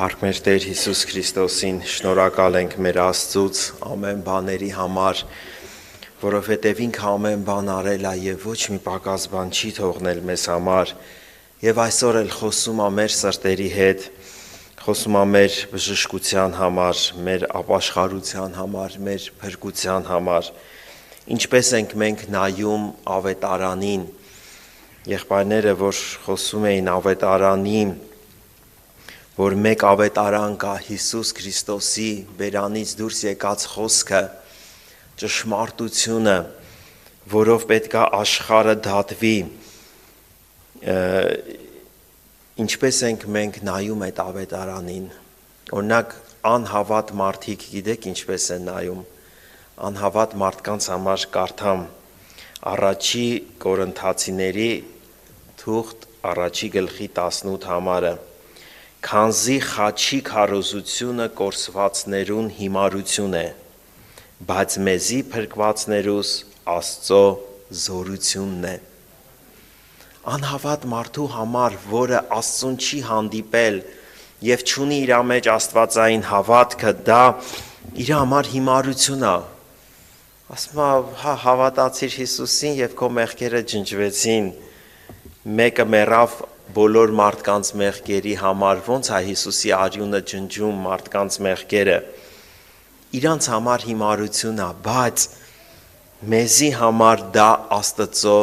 Փառք մեր Տեր Հիսուս Քրիստոսին, շնորհակալ ենք մեր Աստծուց ամեն բաների համար, որովհետև ինքը ամեն բան արել է եւ ոչ մի պակաս բան չի թողնել մեզ համար, եւ այսօր էլ խոսում է մեր սրտերի հետ, խոսում է մեր բժշկության համար, մեր ապաշխարության համար, մեր փրկության համար, ինչպես ենք մենք նայում ավետարանին, եղբայրները, որ խոսում էին ավետարանի, որ մեկ ավետարան կա Հիսուս Քրիստոսի բերանից դուրս եկած խոսքը, ճշմարտությունը, որով պետք է աշխարհը դատվի, ինչպես ենք մենք նայում այդ ավետարանին, օրինակ անհավատ մարդիկ գիտեք ինչպես են նայում, անհավատ մարդկանց համար կարդամ առաջի Կորինթացիների թուղթ առաջի գլխի 18 համարը, Քանզի խաչի քարոզությունը կորսվածներուն հիմարություն է, բայց մեզի փրկվածներուս Աստծո զորությունն է։ Անհավատ մարդու համար, որը Աստծուն չի հանդիպել եւ չունի իր մեջ աստվածային հավատքը, դա իր համար հիմարություն է։ Ասում է, հա հավատացիր Հիսուսին եւ քո մեղքերը ջնջվեցին։ Մեկը մեռավ բոլոր մարդկանց մեղքերի համար, ոնց է Հիսուսի արյունը ջնջում մարդկանց մեղքերը, իրանց համար հիմարություն է, բայց մեզի համար դա Աստծո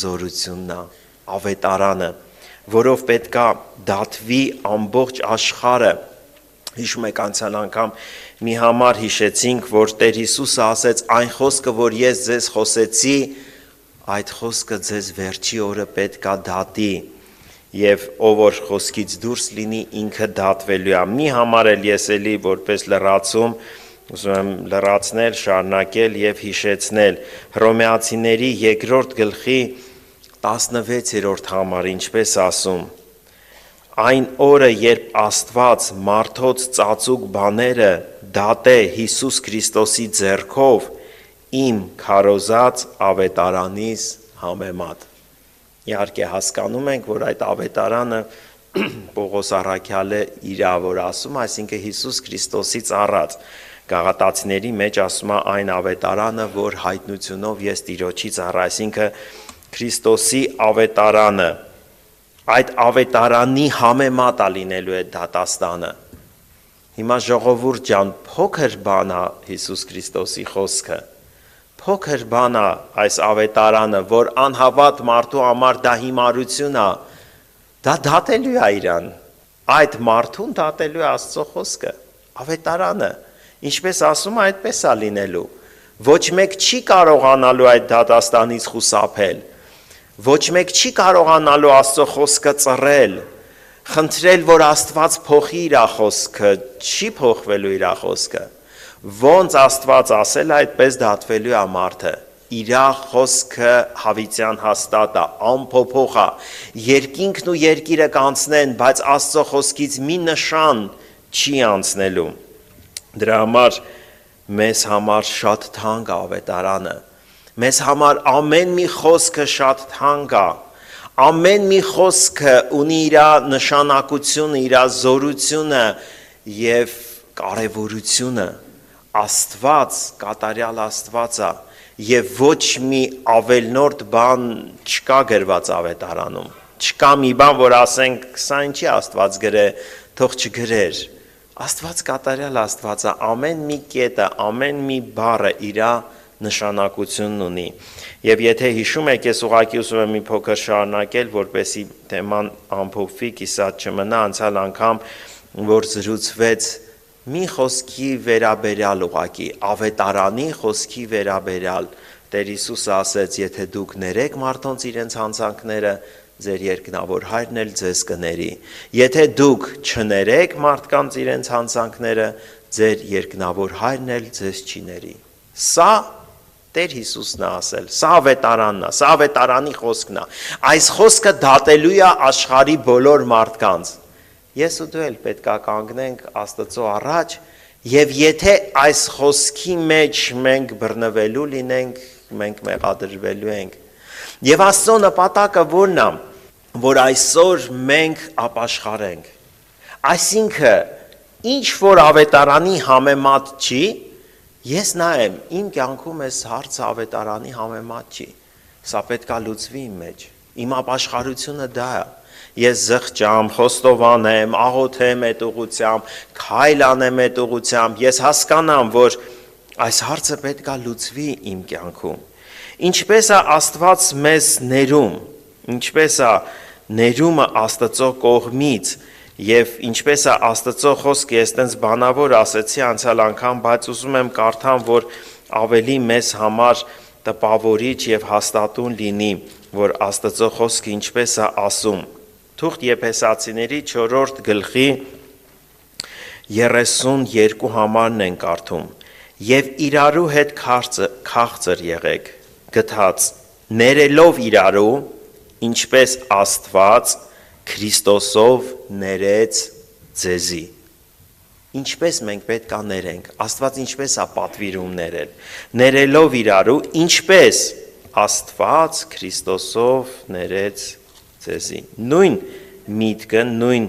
զորությունն է, ավետարանը, որով պետք է դատվի ամբողջ աշխարհը, հիշում եք անցյալ անգամ մի համար հիշեցինք, որ Տեր Հիսուսը ասեց այն խոսքը, որ ես ձեզ խոսեցի, այդ խոսքը ձեզ վերջի օրը պետք է դատի, եւ ով որ խոսքից դուրս լինի ինքը դատվելու է։ Մի համար էլ ես էլի որպես լրացում, ուզում եմ լրացնել, շարունակել եւ հիշեցնել Հռոմեացիների 2-րդ գլխի 16-րդ համար, ինչպես ասում. Այն օրը, երբ Աստված մարդոց ծածուկ բաները դատե Հիսուս Քրիստոսի ձեռքով իմ քարոզած ավետարանիս համեմատ։ Իհարկե հասկանում ենք, որ այդ ավետարանը Պողոս առաքյալը իրա որ ասում, այսինքն Հիսուս Քրիստոսից առած Գաղատացիների մեջ ասում է այն ավետարանը, որ հայտնությունով ես Տիրոջից առա, այսինքն Քրիստոսի ավետարանը, այդ ավետարանի համեմատ է լինելու է դատաստանը։ Հիմա ժողովուրդ ջան, փոքր բան է Հիսուս Քրիստոսի խոսքը, փոքր բան է այս ավետարանը, որ անհավատ մարդու համար դա հիմարություն է, դա դատելու է իրան, այդ մարդուն դատելու է Աստծո խոսքը, ավետարանը, ինչպես ասում է, այդպես է լինելու, ոչ մեկ չի կարողանալու այդ դատաստանից խուսափել, ոչ մեկ չի կարողանալու Աստծո խոսքը ծռել, խնդրել, որ Աստված փոխի իր խոսքը, չի փոխվելու իր խոսքը, ոնց Աստված ասել այդպես դատվելու է մարդը, իրա խոսքը հավիտյան հաստատ է, անփոփոխ է, երկինքն ու երկիրը կանցնեն, բայց Աստծո խոսքից մի նշան չի անցնելու, դրա համար մեզ համար շատ թանկ է ավետարանը, մեզ համար ամեն մի խոսքը շատ թանկ է, ամեն մի խոսքը ունի իր նշանակությունը, իր զորությունը եւ կարեւորությունը, Աստված, կատարյալ Աստված է եւ ոչ մի ավելնորդ բան չկա գրված ավետարանում, չկա մի բան, որ ասենք, սա ինչի Աստված գրե, թող չգրեր, Աստված կատարյալ Աստված է, ամեն մի կետը, ամեն մի բառը իր նշանակությունն ունի եւ եթե հիշում եք, ես ուղղակի ուզում եմ մի փոքր շարունակել, որպեսզի թեման ամփոփվի, կիսատ չմնա, անցյալ անգամ, որ զրուցվեց մի խոսքի վերաբերյալ ուղղակի, ավետարանի խոսքի վերաբերյալ, Տեր Հիսուսը ասեց, եթե դուք ներեք մարդոնց իրենց հանցանքները, ձեր երկնավոր Հայրն էլ ձեզ կների, եթե դուք չներեք մարդկանց իրենց հանցանքները, ձեր երկնավոր Հայրն էլ ձեզ չի ների, սա Տեր Հիսուսն է ասել, սա ավետարանն է, սա ավետարանի խոսքն է, այս խոսքը դատելու է աշխարհի բոլոր մարդկանց, Ես ու դու էլ պետք է կանգնենք Աստծո առաջ եւ եթե այս խոսքի մեջ մենք բռնվելու լինենք, մենք մեղադրվելու ենք։ Եվ Աստծո նպատակը որն է, որ այսօր մենք ապաշխարենք։ Այսինքն ինչ որ ավետարանի համեմատ չի, ես նա եմ, իմ կյանքում այս հարցը ավետարանի համեմատ չի, սա պետք է լուծվի իմ մեջ, իմ ապաշխարությունը դա է, ես զղջամ, խոստովանեմ, աղոթեմ այդ ուղղությամբ, քայլ անեմ այդ ուղղությամբ, ես հասկանամ, որ այս հարցը պետք է լուծվի իմ կյանքում, ինչպես է Աստված մեզ ներում, ինչպես է ներումը Աստծո կողմից եւ ինչպես է Աստծո խոսքը, ես տենց բանավոր ասեցի անցյալ անգամ, բայց ուզում եմ կարդամ, որ ավելի մեզ համար տպավորիչ եւ հաստատուն լինի, որ Աստծո խոսքը ինչպես է ասում։ Թուղթ Եփեսացիների 4-րդ գլխի 32 համարն են կարդում. «Եվ իրարու հետ քաղցր եղեք, գթած, ներելով իրարու, ինչպես Աստված Քրիստոսով ներեց ձեզի»։ Ինչպես մենք պետք է ներենք, Աստված ինչպես է պատվիրում ներել, ներելով իրարու, ինչպես Աստված Քրիստոսով ներեց ձեզի։ Նույն միտքը, նույն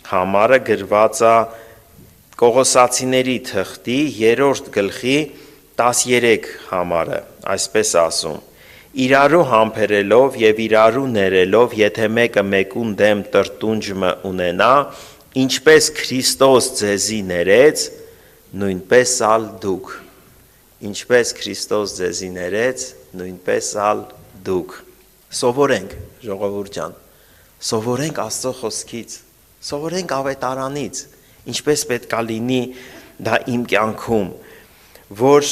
համարը գրված է Կողոսացիների թղթի 3-րդ գլխի 13 համարը, այսպես ասում. «Իրարու համբերելով եւ իրարու ներելով, եթե մեկը մեկուն դեմ տրտունջը ունենա, ինչպես Քրիստոս ձեզի ներեց, նույնպես ալ դուք»։ Ինչպես Քրիստոս ձեզի ներեց, նույնպես ալ դուք։ Սովորենք, ժողովուրդ ջան, սովորենք Աստծո խոսքից, սովորենք ավետարանից, ինչպես պետք է լինի դա իմ կյանքում, որ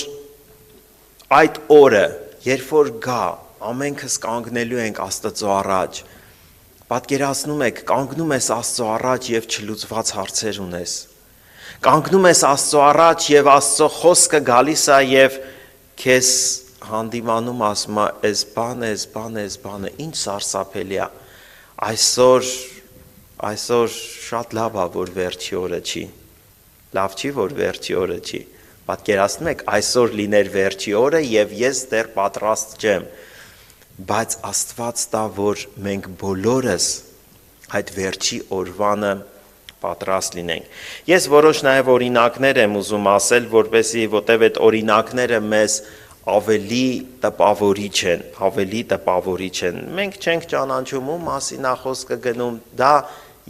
այդ օրը, երբ որ գա, ամենքս կանգնելու ենք Աստծո առաջ, պատկերացնում եք, կանգնում ես Աստծո առաջ եւ չլուծված հարցեր ունես, կանգնում ես Աստծո առաջ եւ Աստծո խոսքը գալիս է եւ քեզ հանդիմանում ասում է, այս բանը, ինչ սարսափելի է, այսօր շատ լավ է, որ վերջի օրը չի, լավ չի, որ վերջի օրը չի, պատկերացնում եք, այսօր լիներ վերջի օրը եւ ես դեռ պատրաստ չեմ, բայց Աստված տա, որ մենք բոլորս այդ վերջի օրվանը պատրաստ լինենք։ Ես որոշ նաև օրինակներ եմ ուզում ասել, որտեվ այդ օրինակները մեզ ավելի տպավորիչ են։ Մենք չենք ճանաչում ում մասին է խոսքը գնում, դա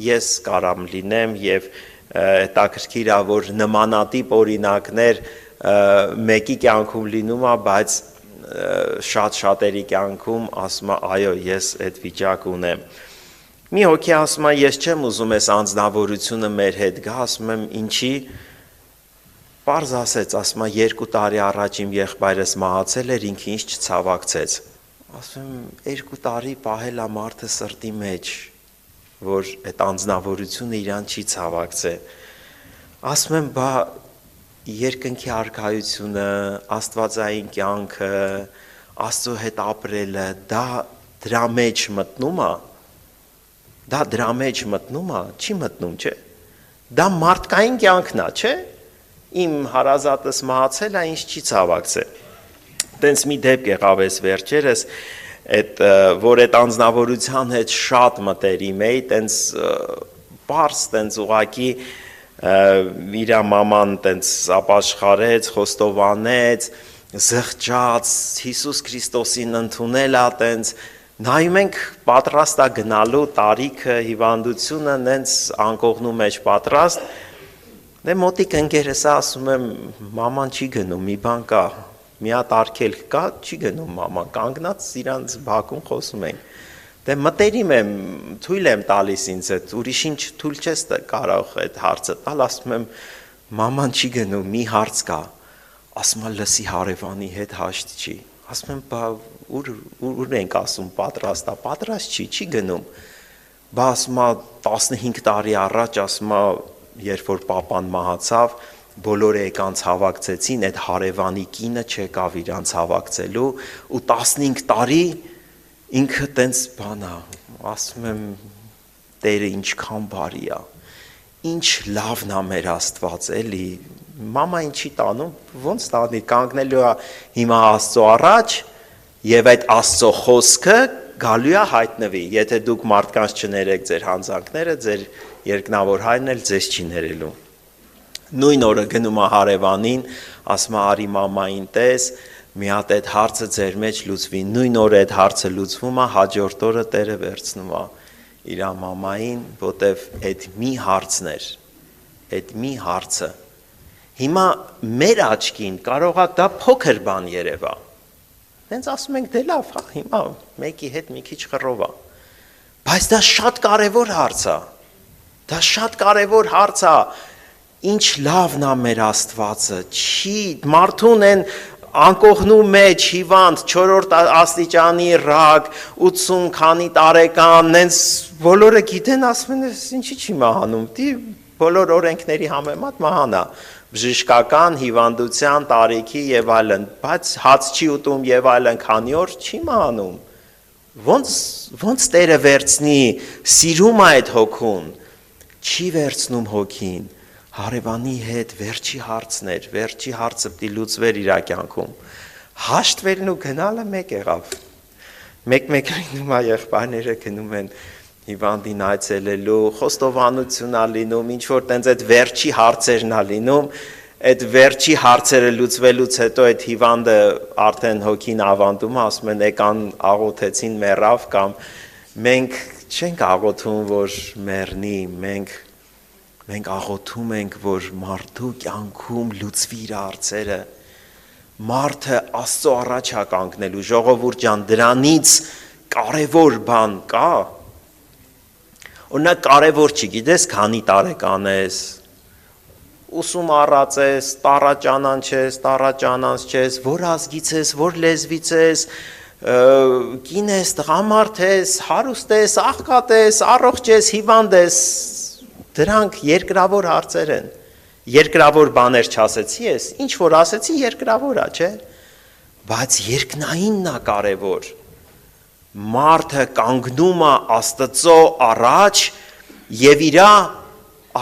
ես կարամ լինեմ եւ հետաքրքիր է, որ նմանատիպ օրինակներ մեկի կյանքում լինում է, բայց շատ-շատերի կյանքում ասում է, այո, ես այդ վիճակ ունեմ։ Մի հոգի ասում է, ես չեմ ուզում այս անձնավորությունը մեր հետ գա, ասում եմ, ինչի, պարզ ասեց, ասում է, 2 տարի առաջ իմ եղբայրս մահացել էր, ինքը ինձ չցավակցեց։ Ասում եմ, 2 տարի պահել է մարդը սրտի մեջ, որ այդ անձնավորությունը իրան չի ցավակցել։ Ասում եմ, բա երկնքի արքայությունը, աստվածային կյանքը, Աստծո հետ ապրելը, դա դրա մեջ մտնում է։ Դա դրա մեջ մտնում է, չի մտնում, չէ։ Դա մարդկային կյանքն է, չէ։ Իմ հարազատս մահացել է, ինձ չի ցավակցել։ Տենց մի դեպք եղավ էս վերջերս, որ այդ անձնավորության հետ շատ մտերիմ էի, տենց պարզ, տենց ուղակի իր մաման տենց ապաշխարեց, խոստովանեց, զղջաց, Հիսուս Քրիստոսին ընդունել է, տենց նայում ենք պատրաստ է գնալու տարիքը, հիվանդությունը, նենց անկողնու մեջ պատրաստ, դե մոտիկ ընկերս ասում եմ, մաման չի գնում, մի բան կա, մի հատ արգելք կա, չի գնում մաման, կանգնած իրանց բակում խոսում ենք, դե մտերիմ եմ, թույլ եմ տալիս ինձ այդ, ուրիշ ինչ թույլ չես կարող այդ հարցը տալ, ասում եմ, մաման չի գնում, մի հարց կա, ասում է լսի հարևանի հետ հաշտ չի, ասում եմ, բա ուր ենք ասում պատրաստ չի գնում, բա ասում է 15 տարի առաջ, ասում է, երբ որ պապան մահացավ, բոլորը եկան ցավակցեցին, այդ հարևանի կինը չեկավ իրանց ցավակցելու ու 15 տարի ինքը տենց բան է, ասում եմ, Տերը ինչքան բարի է, ինչ լավն է մեր Աստված, էլի, մամային չի տանում, ոնց տանի, կանգնելու է հիմա Աստծո առաջ եւ այդ Աստծո խոսքը գալու է հայտնվի, եթե դուք մարդկանց չներեք ձեր հանձանքները, ձեր երկնավոր հայրն էլ ձեզ չի ներելու։ Նույն օրը գնում է հարևանին, ասում է արի մամային տես, մի հատ այդ հարցը ձեր մեջ լուծվի, նույն օրը այդ հարցը լուծվում է, հաջորդ օրը Տերը վերցնում է իր մամային, որտեվ այդ մի հարցն էր, այդ մի հարցը։ Հիմա մեր աչքին կարող է դա փոքր բան երևա։ Հենց ասում ենք դե լավ, հիմա մեկի հետ մի քիչ խռով է։ Բայց դա շատ կարևոր հարց է։ Դա շատ կարևոր հարց է։ Ինչ լավն է մեր Աստվածը, չի մարդուն են անկողնու մեջ հիվանդ 4-րդ աստիճանի ռակ 80 քանի տարեկան նենց բոլորը գիտեն ասում են ինչի՞ չի մահանում դի բոլոր օրենքների համեմատ մահանա բժշկական հիվանդության տարիքի եւ այլն բայց հաց չի ուտում եւ այլն քանի օր չի մահանում ոնց Տերը վերցնի սիրում այդ հոգուն չի վերցնում հոգին հարևանի հետ վերջի հարցներ, վերջի հարցը պիտի լուծվեր իր կյանքում։ Հաշտվելն ու գնալը մեկ եղավ։ Մեկ լինում է եղբայրները գնում են հիվանդին այցելելու, խոստովանություն ա լինում, ինչ որ տենց այդ վերջի հարցերն ա լինում, այդ վերջի հարցերը լուծվելուց հետո այդ հիվանդը արդեն հոգին ավանդում, ասում են եկան աղոթեցին մեռավ կամ մենք չենք աղոթում, որ մեռնի, մենք աղոթում ենք, որ մարդու կյանքում լուծվի իր հարցերը, մարդը Աստծո առաջ է կանգնելու, ժողովուրդ ջան, դրանից կարևոր բան կա, օրինակ կարևոր չի, գիտես, քանի տարեկան ես, ուսում առած ես, տառաճանանց չես, որ ազգից ես, որ լեզվից ես, կին ես, տղամարդ ես, հարուստ ես, աղքատ ես, առողջ ես, հիվանդ ես, դրանք երկրավոր հարցեր են, երկրավոր բաներ չասեցի ես, ինչ որ ասեցի երկրավոր է, չէ, բայց երկնայինն է կարևոր, մարդը կանգնում է Աստծո առաջ և իրա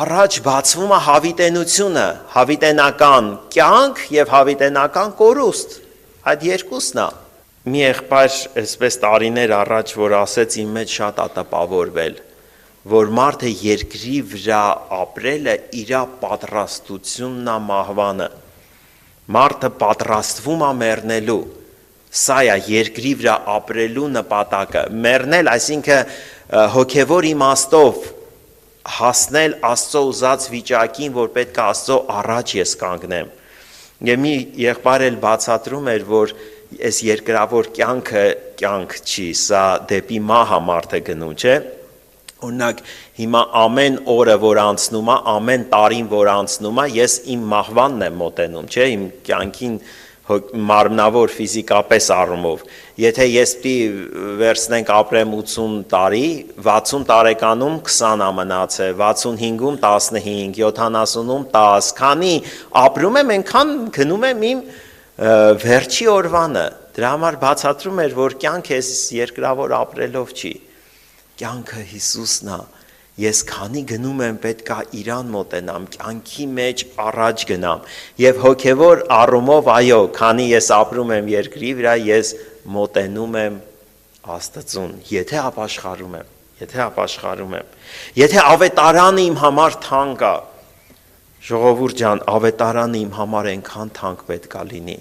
առաջ բացվում է հավիտենությունը, հավիտենական կյանք և հավիտենական կորուստ, այդ երկուսն է, մի եղբայր այսպես տարիներ առաջ, որ ասեց իմ մեջ շատ է տպավորվել, որ մարդը երկրի վրա ապրելը իրա պատրաստությունն է մահվանը, մարդը պատրաստվում է մեռնելու, սա է երկրի վրա ապրելու նպատակը, մեռնել, այսինքն հոգևոր իմաստով հասնել Աստծո ուզած վիճակին, որ պետք է Աստծո առաջ ես կանգնեմ, և մի եղբայր էլ բացատրում էր, որ այս երկրավոր կյանքը կյանք չի, սա դեպի մահ է մարդը գնում, չէ, օրինակ հիմա ամեն օրը որ անցնում է, ամեն տարին որ անցնում է, ես իմ մահվանն եմ մոտենում, չէ, իմ կյանքին մարմնավոր ֆիզիկապես առումով, եթե ես պիտի վերցնենք ապրեմ 80 տարի, 60 տարեկանում 20 մնացել, 65-ում 15, 70-ում 10, քանի ապրում եմ, այնքան գնում եմ իմ վերջի օրվանը, դրա համար բացատրում էր, որ կյանք ես երկրավոր ապրելով չի, կյանքը Հիսուսն է, ես քանի գնում եմ պետք է իրան մոտենամ, կյանքի մեջ առաջ գնամ և հոգևոր առումով այո, քանի ես ապրում եմ երկրի վրա, ես մոտենում եմ Աստծուն, եթե ապաշխարում եմ, եթե ավետարանը իմ համար թանկ է, ժողովուրդ ջան, ավետարանը իմ համար այնքան թանկ պետք է լինի,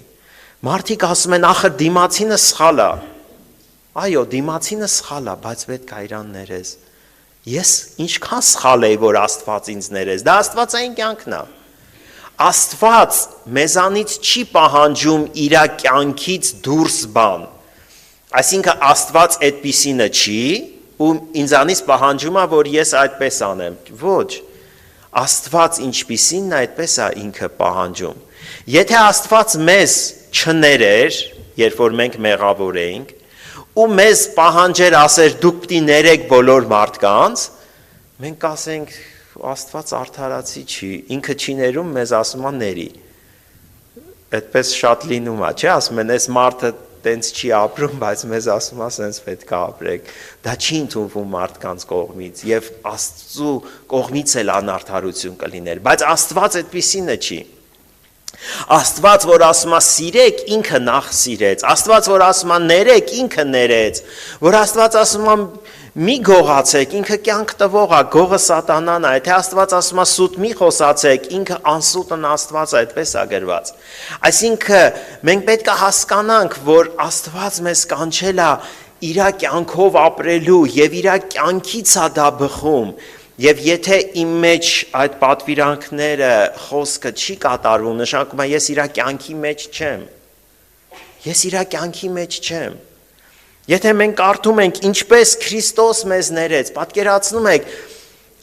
մարդիկ ասում են ախր դիմացինը սխալ է, այո, դիմացինը սխալ է, բայց պետք է իրան ներես, ես ինչքան սխալ էի, որ Աստված ինձ ներես, դա Աստվածային կյանքն է, Աստված մեզանից չի պահանջում իր կյանքից դուրս բան, այսինքն Աստված այդպիսինը չի, ու ինձանից պահանջում է, որ ես այդպես անեմ, ոչ, Աստված ինչպիսինն է, այդպես է ինքը պահանջում, եթե Աստված մեզ չներեր, երբ որ մենք մեղավոր էինք, ու մեզ պահանջեր ասեր դուք պիտի ներեք բոլոր մարդկանց, մենք ասենք Աստված արդարացի չի, ինքը չի ներում, մեզ ասում է ների, այդպես շատ լինում է, չէ, ասում են, այս մարդը տենց չի ապրում, բայց մեզ ասում է, սենց պետք է ապրեք, դա չի ընդունվում մարդկանց կողմից, և Աստծու կողմից էլ անարդարություն կլիներ, բայց Աստված այդպիսինը չի, Աստված, որ ասում է սիրեք, ինքը նախ սիրեց, Աստված, որ ասում է ներեք, ինքը ներեց, որ Աստված ասում է Մի գողացեք, ինքը կյանք տվող է, գողը սատանան է, եթե Աստված ասում է սուտ մի խոսացեք, ինքը անսուտն Աստված է, այդպես է գրված։ Այսինքն մենք պետք է հասկանանք, որ Աստված մեզ կանչել է իր կյանքով ապրելու եւ իր կյանքից է դա բխում։ Եվ եթե իմ մեջ այդ պատվիրանքները խոսքը չի կատարվում, նշանակում է ես իր կյանքի մեջ չեմ։ Ես իր կյանքի մեջ չեմ։ Եթե մենք կարդում ենք ինչպես Քրիստոս մեզ ներեց, պատկերացնում եք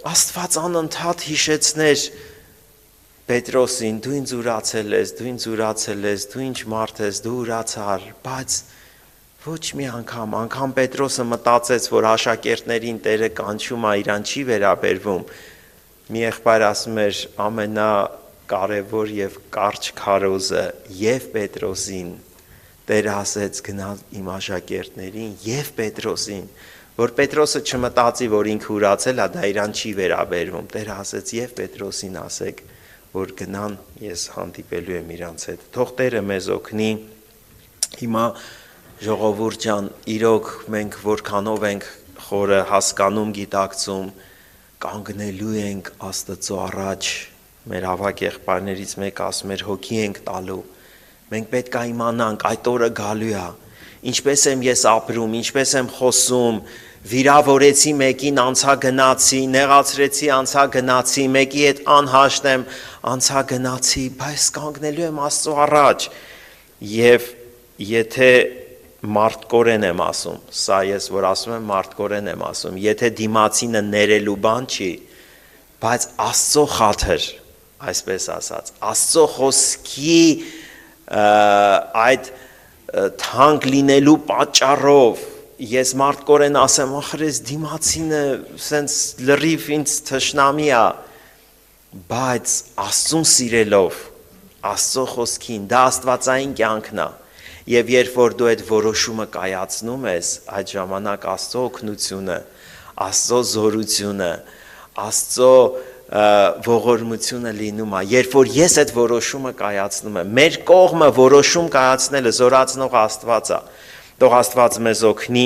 Աստված անընդհատ հիշեցներ Պետրոսին, դու ինձ ուրացել ես, դու ինձ ուրացել ես, դու ինչ մարդ ես, դու ուրացար, բայց ոչ մի անգամ Պետրոսը մտածեց, որ աշակերտներին Տերը կանչում է, իրան չի վերաբերվում։ Մի եղբայր ասում էր ամենակարևոր եւ կարճ քարոզը եւ Պետրոսին Տերը ասեց գնա իմ աշակերտներին եւ Պետրոսին, որ Պետրոսը չմտածի, որ ինքը ուրացել է, դա իրան չի վերաբերվում։ Տերը ասեց եւ Պետրոսին ասեք, որ գնան, ես հանդիպելու եմ իրանց հետ։ Թող Տերը մեզ օգնի։ Հիմա ժողովուրդ ջան, իրոք մենք որքանով ենք խորը հասկանում, գիտակցում, կանգնելու ենք Աստծո առաջ, մեր ավագ եղբայրներից մեկը ասում էր հոգի ենք տալու։ Մենք պետք է իմանանք այդ օրը գալու է, ինչպես եմ ես ապրում, ինչպես եմ խոսում, վիրավորեցի մեկին անցա գնացի, նեղացրեցի անցա գնացի, մեկի հետ անհաշտ եմ անցա գնացի, բայց կանգնելու եմ Աստծո առաջ։ Եվ եթե մարդկորեն եմ ասում, սա ես որ ասում եմ մարդկորեն եմ ասում, եթե դիմացինը ներելու բան չի, բայց Աստծո խաթր, այսպես ասած, Աստծո խոսքի այդ թանկ լինելու պատճառով ես մարդկորեն ասեմ, ախր ես դիմացինը սենց լրիվ ինձ թշնամի է, բայց Աստծուն սիրելով, Աստծո խոսքին, դա աստվածային կյանքն է, եւ երբ որ դու այդ որոշումը կայացնում ես, այդ ժամանակ Աստծո օգնությունը, Աստծո զորությունը, Աստծո ողորմությունը լինում է, երբ որ ես այդ որոշումը կայացնում եմ, մեր կողմը որոշում կայացնելը զորացնող Աստված է, թող Աստված մեզ օգնի,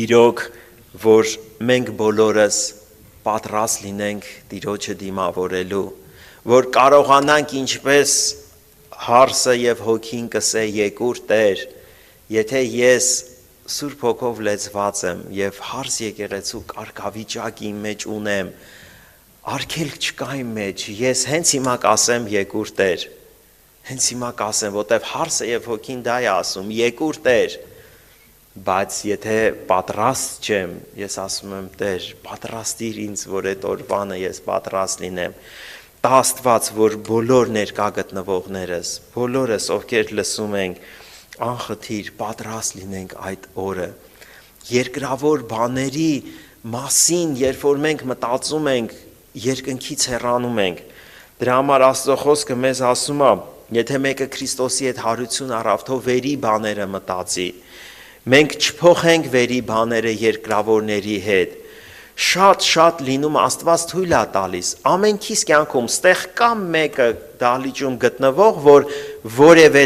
իրոք, որ մենք բոլորս պատրաստ լինենք Տիրոջը դիմավորելու, որ կարողանանք ինչպես հարսը եւ հոգին կսե եկուր Տեր, եթե ես Սուրբ Հոգով լեցված եմ եւ հարս եկեղեցու կարգավիճակ իմ մեջ ունեմ, արգելք չկա իմ մեջ, ես հենց հիմա կասեմ եկուր Տեր, հենց հիմա կասեմ, որտեվ հարսը եւ հոգին դա է ասում, եկուր Տեր, բայց եթե պատրաստ չեմ, ես ասում եմ Տեր, պատրաստիր ինձ, որ այդ օրվանը ես պատրաստ լինեմ, տա Աստված, որ բոլոր ներկա գտնվողներս, բոլորս, ովքեր լսում ենք, անխտիր պատրաստ լինենք այդ օրը, երկրավոր բաների մասին, երբ որ մենք մտածում ենք, երկնքից հեռանում ենք, դրա համար Աստծո խոսքը մեզ ասում է, եթե մեկը Քրիստոսի հետ հարություն առավ, թող վերի բաները մտածի, մենք չփոխենք վերի բաները երկրավորների հետ, շատ լինում Աստված թույլ է տալիս, ամենքիս կյանքում ստեղ կա մեկը դահլիճում գտնվող, որ որևէ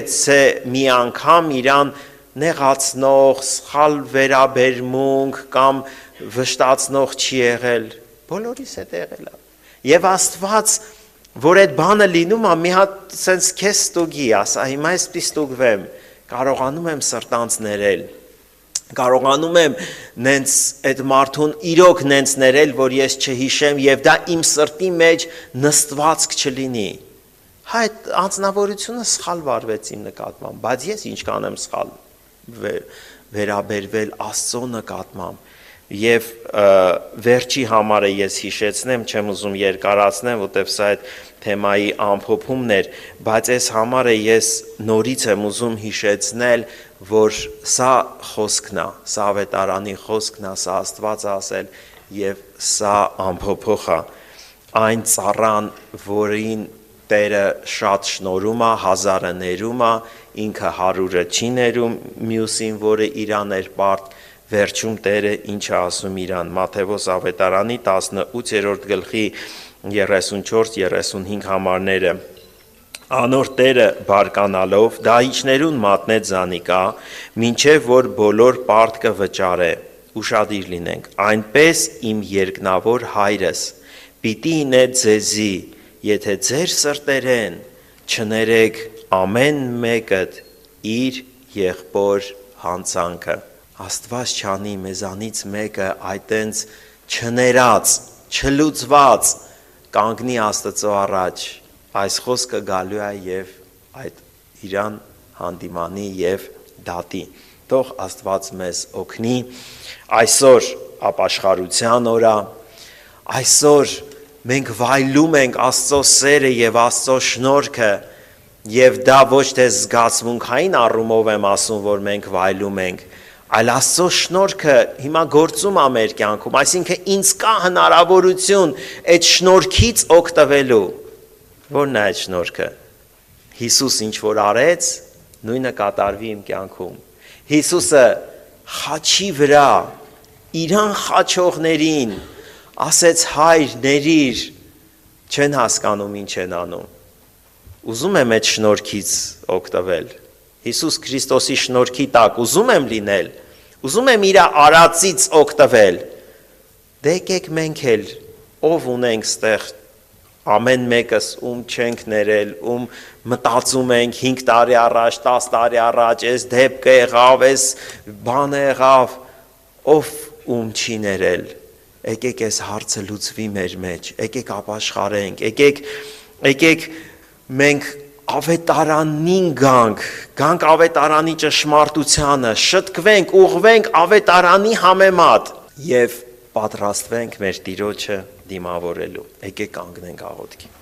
մի անգամ իրան նեղացնող, սխալ վերաբերմունք կամ վշտացնող չի եղել, բոլորիս հետ եղել է, և Աստված, որ այդ բանը լինում է, մի հատ սենց քեզ ստուգի, ասա հիմա այսպես ստուգվեմ, կարողանում եմ սրտանց ներել, կարողանում եմ նենց այդ մարդուն իրոք նենց ներել, որ ես չհիշեմ և դա իմ սրտի մեջ նստվածք չլինի, այդ անձնավորությունը սխալ վարվեց իմ նկատմամբ, բայց ես ինչ կանեմ սխալ վերաբերվել Աստծո նկատմամբ և վերջի համարը ես հիշեցնեմ, չեմ ուզում երկարացնեմ, որտև սա այդ թեմայի ամփոփումն էր, բայց այս համարը ես նորից եմ ուզում հիշեցնել, որ սա խոսքն է, սա ավետարանի խոսքն է, սա Աստված ասել և սա ամփոփող է, այն ծառան, որին Տերը շատ շնորհում է, 1000-ը ներում է, ինքը 100-ը չի ներում, մյուսին, որը իրան էր պարտ, վերջում Տերը ինչ է ասում իրան, Մատթեոս ավետարանի 18-րդ գլխի 34-35 համարները, անոր Տերը բարկանալով դահիճներուն մատնեց զանիկա, մինչև որ բոլոր պարտքը վճարե, ուշադիր լինենք, այնպես իմ երկնավոր հայրս պիտի ինե ձեզի, եթե ձեր սրտերեն չներեք ամեն մեկդ իր եղբոր հանցանքը։ Աստված չանի մեզանից մեկը այտենց չներած, չլուծված կանգնի Աստծո առաջ, այս խոսքը գալու է եւ այդ իրան հանդիմանի եւ դատի։ Թող Աստված մեզ օգնի այսօր ապաշխարության օրը, այսօր մենք վայելում ենք Աստծո սերը եւ Աստծո շնորհքը եւ դա ոչ թե զգացմունքային առումով եմ ասում, որ մենք վայելում ենք, այլ Աստծո շնորհքը հիմա գործում է մեր կյանքում, այսինքն ինձ կա հնարավորություն այդ շնորհքից օգտվելու։ Որն է այդ շնորհքը։ Հիսուս ինչ որ արեց, նույնը կատարվի իմ կյանքում։ Հիսուսը խաչի վրա իրան խաչողներին ասեց հայր ներիր, չեն հասկանում ինչ են անում։ Ուզում եմ այդ շնորհքից օգտվել։ Հիսուս Քրիստոսի շնորհքի տակ ուզում եմ լինել, ուզում եմ իր արածից օգտվել։ Դե եկեք մենք էլ ով ունենք ստեղ ամեն մեկս ում չենք ներել, ում մտածում ենք 5 տարի առաջ, 10 տարի առաջ, այս դեպքը եղավ, այս բանը եղավ, ով ում չի ներել։ Եկեք այս հարցը լուծվի մեր մեջ, եկեք ապաշխարենք, եկեք մենք ավետարանին գանք ավետարանի ճշմարտությանը, շտկվենք, ուղղվենք ավետարանի համեմատ եւ պատրաստվենք մեր Տիրոջը դիմավորելու։ Եկեք կանգնենք աղոթքի։